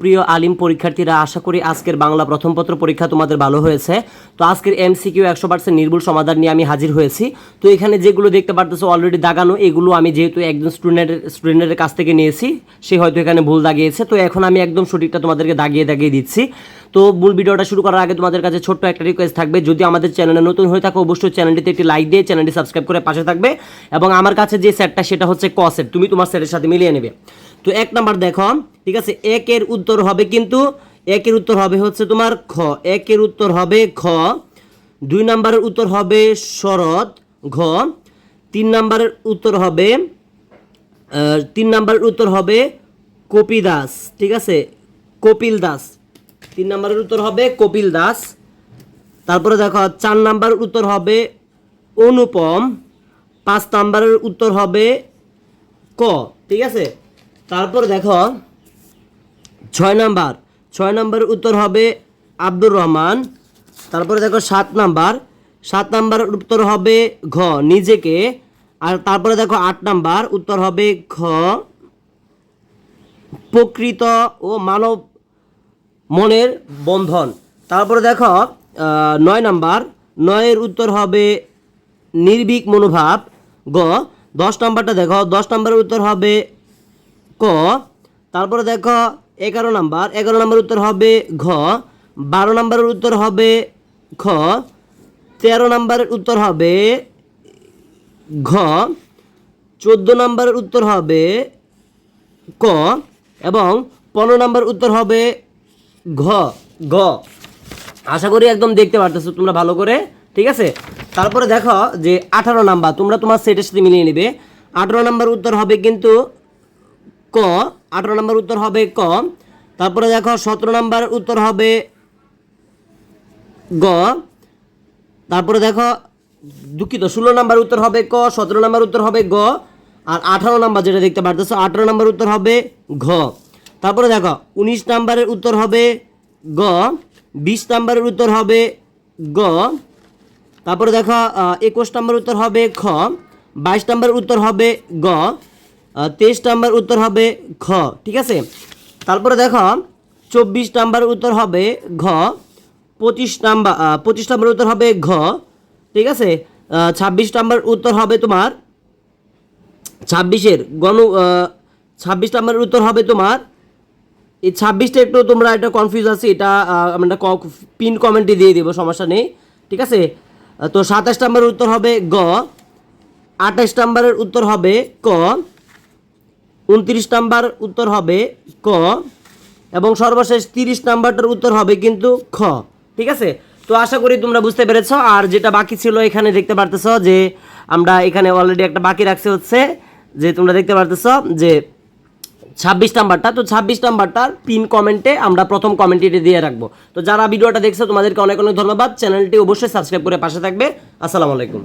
প্রিয় আলিম পরীক্ষার্থীরা, আশা করি আজকের বাংলা প্রথম পত্র পরীক্ষা তোমাদের ভালো হয়েছে। তো আজকের এমসিকিউ 100% নির্ভুল সমাধান নিয়ে আমি হাজির হয়েছি। তো এখানে যেগুলো দেখতে পারতেছো অলরেডি দাগানো, এগুলো আমি যেহেতু একজন স্টুডেন্টের কাছ থেকে নিয়েছি, সে হয়তো এখানে ভুল দাগিয়েছে। তো এখন আমি একদম সঠিকটা তোমাদেরকে দাগিয়ে দিচ্ছি। তো মূল ভিডিওটা শুরু করার আগে তোমাদের কাছে ছোট্ট একটা রিকোয়েস্ট থাকবে, যদি আমাদের চ্যানেলে নতুন হয়ে থাকো অবশ্যই চ্যানেলটিতে একটি লাইক দিয়ে চ্যানেলটি সাবস্ক্রাইব করে পাশে থাকবে। এবং আমার কাছে যে সেটটা সেটা হচ্ছে ক সেট, তুমি তোমার সেটের সাথে মিলিয়ে নেবে। তো 1 নাম্বার দেখো, ঠিক আছে, একের উত্তর হবে কিন্তু একের উত্তর হবে হচ্ছে তোমার খ, একের উত্তর হবে খ। 2 নাম্বারের উত্তর হবে শরৎ, ঘ। 3 নাম্বারের উত্তর হবে 3 নাম্বারের উত্তর হবে কপিল দাস, ঠিক আছে, কপিল দাস। 3 নাম্বারের উত্তর হবে কপিল দাস। তারপরে দেখো 4 নাম্বারের উত্তর হবে অনুপম। 5 নাম্বারের উত্তর হবে ক, ঠিক আছে। তারপর দেখো 6 নাম্বারের উত্তর হবে আব্দুর রহমান। তারপরে দেখো 7 নাম্বারের উত্তর হবে ঘ, নিজেকে। আর তারপরে দেখো 8 নাম্বার উত্তর হবে খ, প্রকৃত ও মানব মনের বন্ধন। তারপরে দেখো 9 নাম্বার, 9-এর উত্তর হবে নির্ভীক মনোভাব, গ। 10 নাম্বারটা দেখো, 10 নাম্বারের উত্তর হবে ক। তারপরে দেখো 11 নাম্বার উত্তর হবে ঘ। 12 নাম্বারের উত্তর হবে খ। 13 নাম্বারের উত্তর হবে ঘ। 14 নাম্বারের উত্তর হবে ক। এবং 15 নাম্বার উত্তর হবে ঘ, গ। আশা করি একদম দেখতে পারতেছো তোমরা ভালো করে, ঠিক আছে। তারপরে দেখো যে 18 নাম্বার, তোমরা তোমার সেটের সাথে মিলিয়ে নেবে। 18 নাম্বার উত্তর হবে কিন্তু ক, 18 নাম্বার উত্তর হবে ক। তারপরে দেখো 17 নাম্বার উত্তর হবে গ। তারপরে দেখো দুঃখিত 16 নাম্বার উত্তর হবে ক, 17 নাম্বার উত্তর হবে গ। আর 18 নাম্বার যেটা দেখতে পারতেছো 18 নাম্বার উত্তর হবে ঘ। তারপরে দেখো 19 নাম্বারের উত্তর হবে গ। 20 নাম্বারের উত্তর হবে গ। তারপরে দেখো 21 নাম্বার উত্তর হবে খ। 22 নাম্বার উত্তর হবে গ। 23 নাম্বার উত্তর হবে খ, ঠিক আছে। তারপরে দেখো 24 নাম্বার উত্তর হবে ঘ। 25 নাম্বার উত্তর হবে ঘ, ঠিক আছে। 26 নাম্বার উত্তর হবে তোমার 26 নাম্বারের উত্তর হবে তোমার এই 26টা একটু তোমরা এটা কনফিউজ আছে, এটা আমরা পিন কমেন্টে দিয়ে দেবো, সমস্যা নেই, ঠিক আছে। তো 27 নাম্বারের উত্তর হবে গ। 28 নাম্বারের উত্তর হবে ক। 29 নাম্বার উত্তর হবে ক। এবং সর্বশেষ 30 নাম্বারটার উত্তর হবে কিন্তু খ, ঠিক আছে। তো আশা করি তোমরা বুঝতে পেরেছ। আর যেটা বাকি ছিল এখানে দেখতে পারতেছ যে আমরা এখানে অলরেডি একটা বাকি রাখছি, হচ্ছে যে তোমরা দেখতে পারতেছ যে 26 নাম্বারটা। তো 26 নাম্বারটার পিন কমেন্টে আমরা প্রথম কমেন্টটি দিয়ে রাখবো। তো যারা ভিডিওটা দেখছো তোমাদেরকে অনেক অনেক ধন্যবাদ। চ্যানেলটি অবশ্যই সাবস্ক্রাইব করে পাশে থাকবে। আসসালামু আলাইকুম।